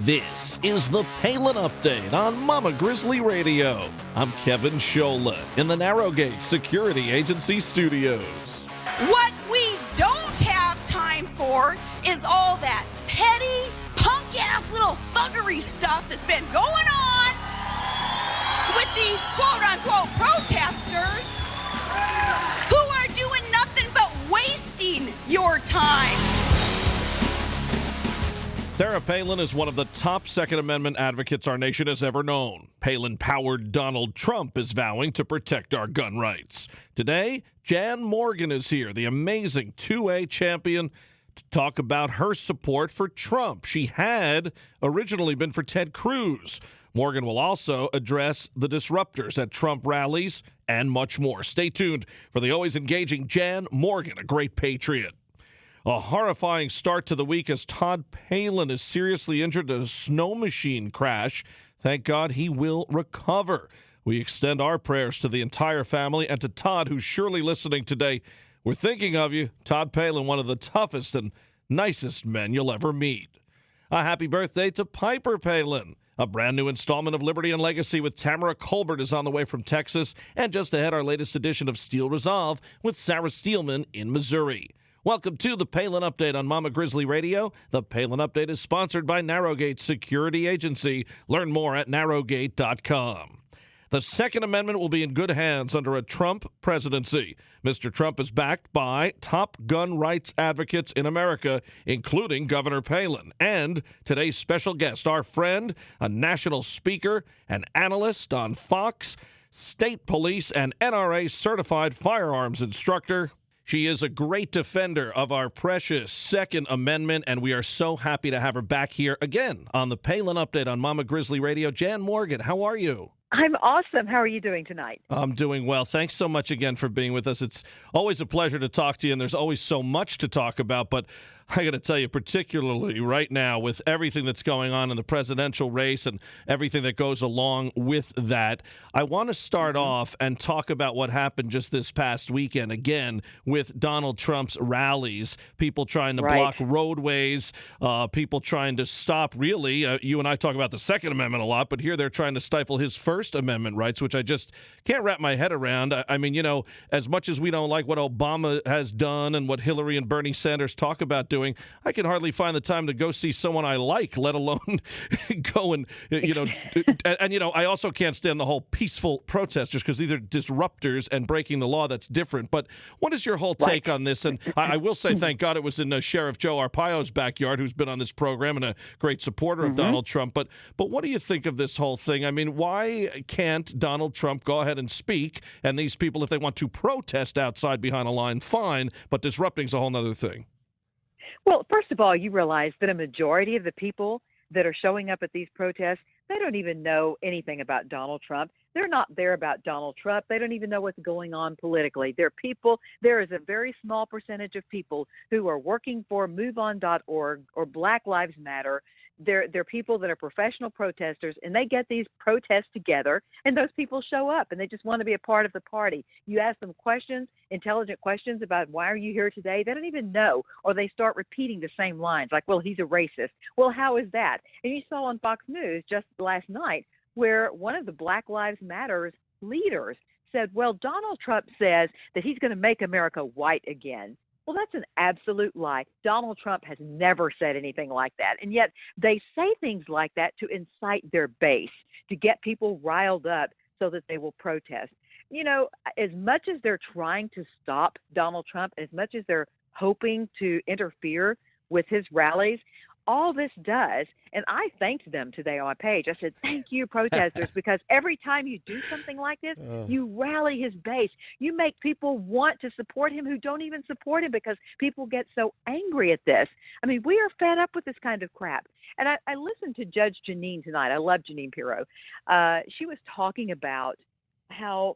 This is the Palin Update on Mama Grizzly Radio. I'm Kevin Scholla in the Narrowgate Security Agency studios. What we don't have time for is all that petty, punk-ass little thuggery stuff that's been going on with these quote-unquote protesters who are doing nothing but wasting your time. Sarah Palin is one of the top Second Amendment advocates our nation has ever known. Palin-powered Donald Trump is vowing to protect our gun rights. Today, Jan Morgan is here, the amazing 2A champion, to talk about her support for Trump. She had originally been for Ted Cruz. Morgan will also address the disruptors at Trump rallies and much more. Stay tuned for the always engaging Jan Morgan, a great patriot. A horrifying start to the week as Todd Palin is seriously injured in a snow machine crash. Thank God he will recover. We extend our prayers to the entire family and to Todd, who's surely listening today. We're thinking of you. Todd Palin, one of the toughest and nicest men you'll ever meet. A happy birthday to Piper Palin. A brand new installment of Liberty and Legacy with Tamara Colbert is on the way from Texas. And just ahead, our latest edition of Steel Resolve with Sarah Steelman in Missouri. Welcome to the Palin Update on Mama Grizzly Radio. The Palin Update is sponsored by Narrowgate Security Agency. Learn more at narrowgate.com. The Second Amendment will be in good hands under a Trump presidency. Mr. Trump is backed by top gun rights advocates in America, including Governor Palin. And today's special guest, our friend, a national speaker, an analyst on Fox, state police, and NRA certified firearms instructor. She is a great defender of our precious Second Amendment, and we are so happy to have her back here again on the Palin Update on Mama Grizzly Radio. Jan Morgan, how are you? I'm awesome. How are you doing tonight? I'm doing well. Thanks so much again for being with us. It's always a pleasure to talk to you, and there's always so much to talk about, but I got to tell you, particularly right now with everything that's going on in the presidential race and everything that goes along with that, I want to start off and talk about what happened just this past weekend, again, with Donald Trump's rallies, people trying to block roadways, people trying to stop, really, you and I talk about the Second Amendment a lot, but here they're trying to stifle his First Amendment rights, which I just can't wrap my head around. I mean, you know, as much as we don't like what Obama has done and what Hillary and Bernie Sanders talk about doing, I can hardly find the time to go see someone I like, let alone go and, you know, and, you know, I also can't stand the whole peaceful protesters because these are disruptors and breaking the law. That's different. But what is your whole take on this? And I will say, thank God it was in Sheriff Joe Arpaio's backyard, who's been on this program and a great supporter of Donald Trump. But what do you think of this whole thing? I mean, why can't Donald Trump go ahead and speak? And these people, if they want to protest outside behind a line, fine. But disrupting's a whole other thing. Well, first of all, you realize that a majority of the people that are showing up at these protests, they don't even know anything about Donald Trump. They're not there about Donald Trump. They don't even know what's going on politically. There is a very small percentage of people who are working for MoveOn.org or Black Lives Matter. They're people that are professional protesters, and they get these protests together, and those people show up, and they just want to be a part of the party. You ask them questions, intelligent questions about why are you here today? They don't even know, or they start repeating the same lines, like, well, he's a racist. Well, how is that? And you saw on Fox News just last night where one of the Black Lives Matter leaders said, well, Donald Trump says that he's going to make America white again. Well, that's an absolute lie. Donald Trump has never said anything like that. And yet they say things like that to incite their base, to get people riled up so that they will protest. You know, as much as they're trying to stop Donald Trump, as much as they're hoping to interfere with his rallies, all this does, and I thanked them today on my page. I said, thank you, protesters, because every time you do something like this, you rally his base. You make people want to support him who don't even support him because people get so angry at this. I mean, we are fed up with this kind of crap. And I listened to Judge Jeanine tonight. I love Jeanine Pirro. She was talking about how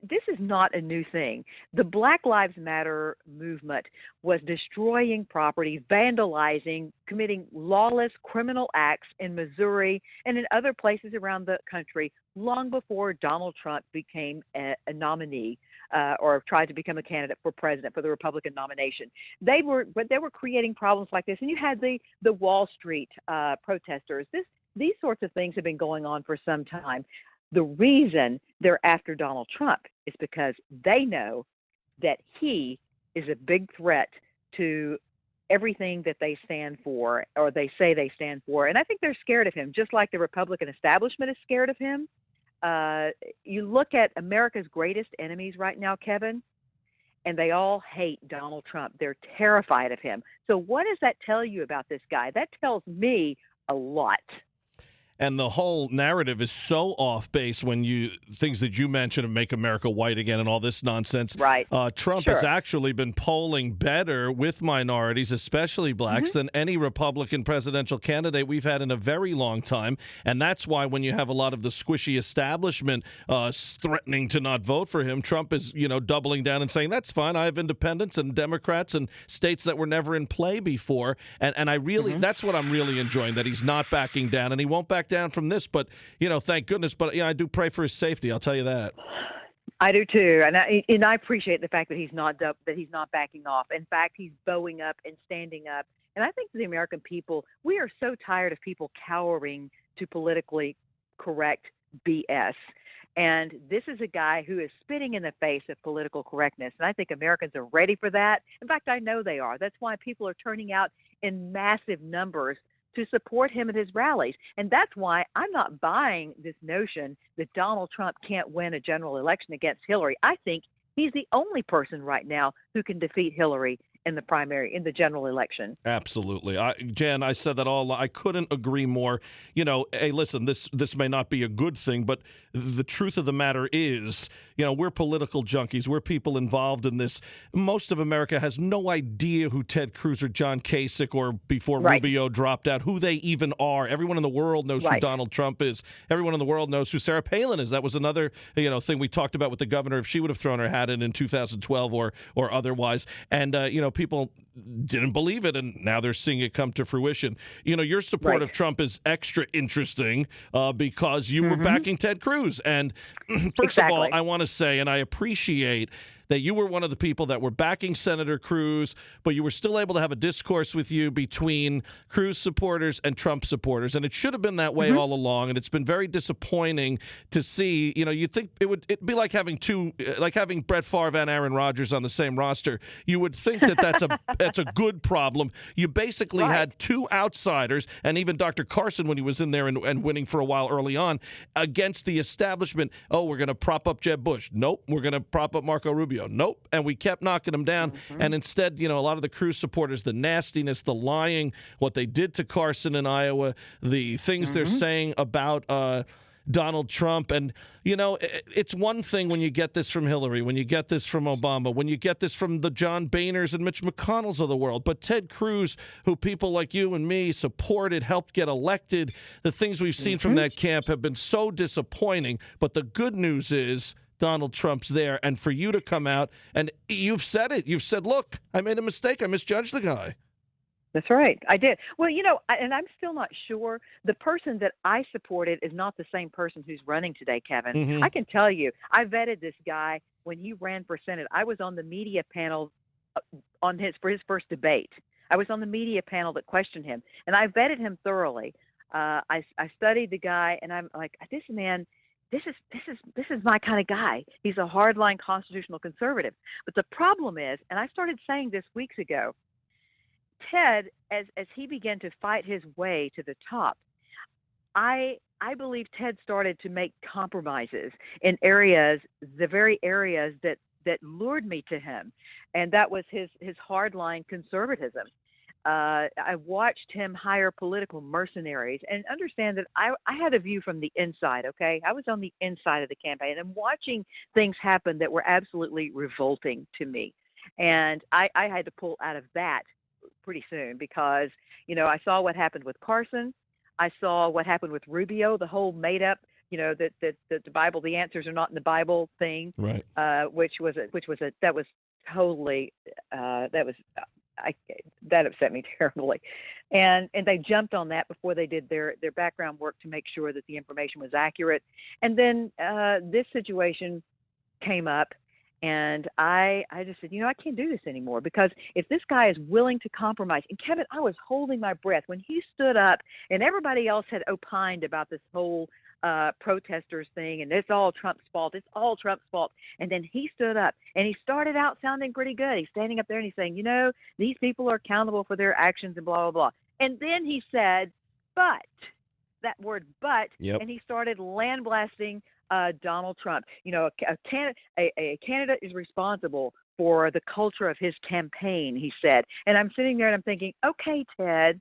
this is not a new thing. The Black Lives Matter movement was destroying property, vandalizing, committing lawless criminal acts in Missouri and in other places around the country long before Donald Trump became a nominee or tried to become a candidate for president for the Republican nomination. But they were creating problems like this, and you had the Wall Street protesters. These sorts of things have been going on for some time. The reason they're after Donald Trump is because they know that he is a big threat to everything that they stand for, or they say they stand for. And I think they're scared of him, just like the Republican establishment is scared of him. You look at America's greatest enemies right now, Kevin, and they all hate Donald Trump. They're terrified of him. So what does that tell you about this guy? That tells me a lot. And the whole narrative is so off base when things that you mentioned of Make America White Again and all this nonsense. Right. Trump has actually been polling better with minorities, especially blacks, than any Republican presidential candidate we've had in a very long time. And that's why when you have a lot of the squishy establishment threatening to not vote for him, Trump is, doubling down and saying, that's fine. I have independents and Democrats and states that were never in play before. And I really, that's what I'm really enjoying, that he's not backing down, and he won't back down from this, but thank goodness. But I do pray for his safety. I'll tell you that. I do too, and I appreciate the fact that he's not backing off. In fact, he's bowing up and standing up. And I think the American people, we are so tired of people cowering to politically correct BS. And this is a guy who is spitting in the face of political correctness. And I think Americans are ready for that. In fact, I know they are. That's why people are turning out in massive numbers to support him at his rallies. And that's why I'm not buying this notion that Donald Trump can't win a general election against Hillary. I think he's the only person right now who can defeat Hillary in the general election. Absolutely. Jan, I said that all. I couldn't agree more. Hey, listen, this may not be a good thing, but the truth of the matter is, we're political junkies. We're people involved in this. Most of America has no idea who Ted Cruz or John Kasich, or before Rubio dropped out, who they even are. Everyone in the world knows who Donald Trump is. Everyone in the world knows who Sarah Palin is. That was another, thing we talked about with the governor, if she would have thrown her hat in 2012 or otherwise. And, people didn't believe it, and now they're seeing it come to fruition. Your support of Trump is extra interesting because you were backing Ted Cruz. And first of all, I want to say, and I appreciate that you were one of the people that were backing Senator Cruz, but you were still able to have a discourse with you between Cruz supporters and Trump supporters. And it should have been that way all along. And it's been very disappointing to see, you'd think it'd be like having having Brett Favre and Aaron Rodgers on the same roster. You would think that that's a good problem. You basically had two outsiders, and even Dr. Carson, when he was in there and winning for a while early on, against the establishment. Oh, we're going to prop up Jeb Bush. Nope. We're going to prop up Marco Rubio. Nope. And we kept knocking them down. And instead, a lot of the Cruz supporters, the nastiness, the lying, what they did to Carson in Iowa, the things they're saying about Donald Trump. And, it's one thing when you get this from Hillary, when you get this from Obama, when you get this from the John Boehners and Mitch McConnells of the world. But Ted Cruz, who people like you and me supported, helped get elected, the things we've seen from that camp have been so disappointing. But the good news is Donald Trump's there, and for you to come out, and you've said it. You've said, look, I made a mistake. I misjudged the guy. That's right. I did. Well, and I'm still not sure. The person that I supported is not the same person who's running today, Kevin. I can tell you, I vetted this guy when he ran for Senate. I was on the media panel for his first debate. I was on the media panel that questioned him, and I vetted him thoroughly. I studied the guy, and I'm like, this man, this is my kind of guy. He's a hardline constitutional conservative. But the problem is, and I started saying this weeks ago, Ted, as he began to fight his way to the top, I believe Ted started to make compromises in the very areas that lured me to him, and that was his hardline conservatism. I watched him hire political mercenaries, and understand that I had a view from the inside, okay? I was on the inside of the campaign and watching things happen that were absolutely revolting to me. And I had to pull out of that pretty soon because, I saw what happened with Carson. I saw what happened with Rubio, the whole made up, that the Bible, the answers are not in the Bible thing, right? That upset me terribly. And they jumped on that before they did their background work to make sure that the information was accurate. And then this situation came up, And I just said, I can't do this anymore because if this guy is willing to compromise, and Kevin, I was holding my breath when he stood up and everybody else had opined about this whole protesters thing and it's all Trump's fault. It's all Trump's fault. And then he stood up and he started out sounding pretty good. He's standing up there and he's saying, these people are accountable for their actions and blah, blah, blah. And then he said, but, that word but, Yep. and he started land blasting Donald Trump. A candidate is responsible for the culture of his campaign, he said. And I'm sitting there and I'm thinking, okay, Ted,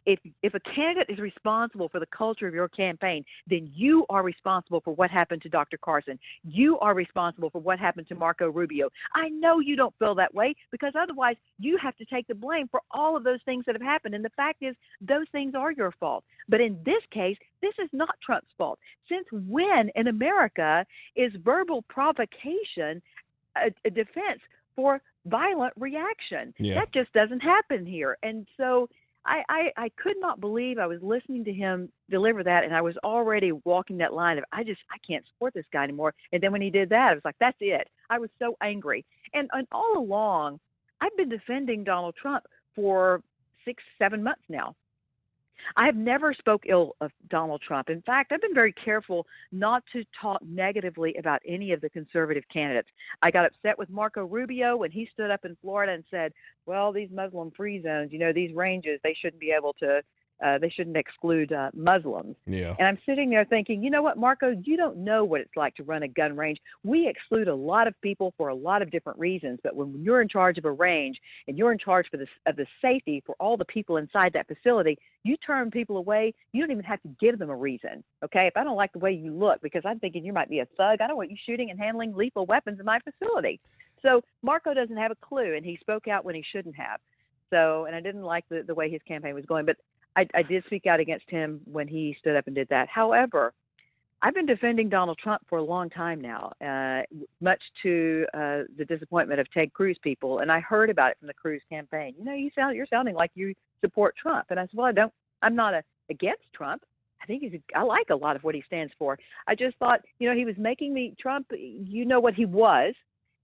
if a candidate is responsible for the culture of your campaign, then you are responsible for what happened to Dr. Carson. You are responsible for what happened to Marco Rubio. I know you don't feel that way because otherwise you have to take the blame for all of those things that have happened. And the fact is, those things are your fault. But in this case, this is not Trump's fault. Since when in America is verbal provocation a defense for violent reaction? Yeah. That just doesn't happen here. And so I could not believe I was listening to him deliver that, and I was already walking that line of I can't support this guy anymore. And then when he did that, I was like, that's it. I was so angry. And all along, I've been defending Donald Trump for 6-7 months now. I've never spoke ill of Donald Trump. In fact, I've been very careful not to talk negatively about any of the conservative candidates. I got upset with Marco Rubio when he stood up in Florida and said, well, these Muslim-free zones, these ranges, they shouldn't be able to they shouldn't exclude Muslims. Yeah. And I'm sitting there thinking, you know what, Marco, you don't know what it's like to run a gun range. We exclude a lot of people for a lot of different reasons, but when you're in charge of a range and you're in charge of the safety for all the people inside that facility, you turn people away. You don't even have to give them a reason, okay? If I don't like the way you look because I'm thinking you might be a thug, I don't want you shooting and handling lethal weapons in my facility. So Marco doesn't have a clue, and he spoke out when he shouldn't have. So, and I didn't like the way his campaign was going, but I did speak out against him when he stood up and did that. However, I've been defending Donald Trump for a long time now, much to the disappointment of Ted Cruz people. And I heard about it from the Cruz campaign. You're sounding like you support Trump. And I said, well, I'm not against Trump. I think I like a lot of what he stands for. I just thought, he was making me Trump. You know what he was.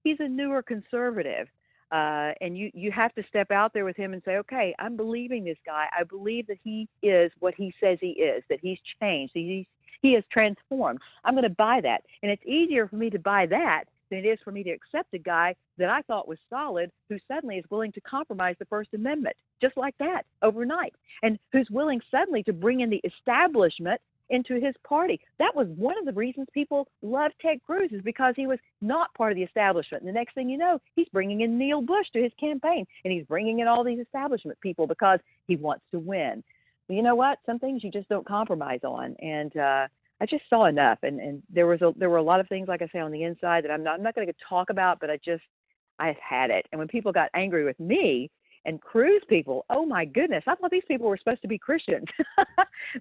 He's a newer conservative. And you have to step out there with him and say, okay, I'm believing this guy. I believe that he is what he says he is, that he's changed. He has transformed. I'm going to buy that. And it's easier for me to buy that than it is for me to accept a guy that I thought was solid who suddenly is willing to compromise the First Amendment just like that overnight, and who's willing suddenly to bring in the establishment into his party. That was one of the reasons people loved Ted Cruz, is because he was not part of the establishment. And the next thing you know, he's bringing in Neil Bush to his campaign, and he's bringing in all these establishment people because he wants to win. But you know what? Some things you just don't compromise on. And I just saw enough. And there were a lot of things, like I say, on the inside that I'm not going to talk about, but I've had it. And when people got angry with me, and Cruz people, oh my goodness, I thought these people were supposed to be Christians,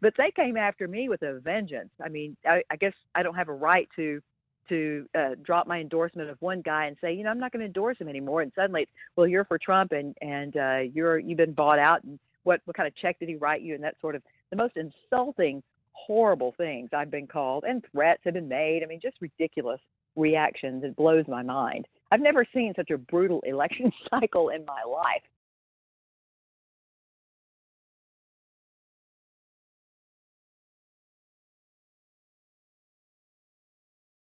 but they came after me with a vengeance. I mean, I guess I don't have a right to drop my endorsement of one guy and say, I'm not going to endorse him anymore. And suddenly, well, you're for Trump and you've been bought out. And what kind of check did he write you? And that sort of the most insulting, horrible things I've been called, and threats have been made. I mean, just ridiculous reactions. It blows my mind. I've never seen such a brutal election cycle in my life.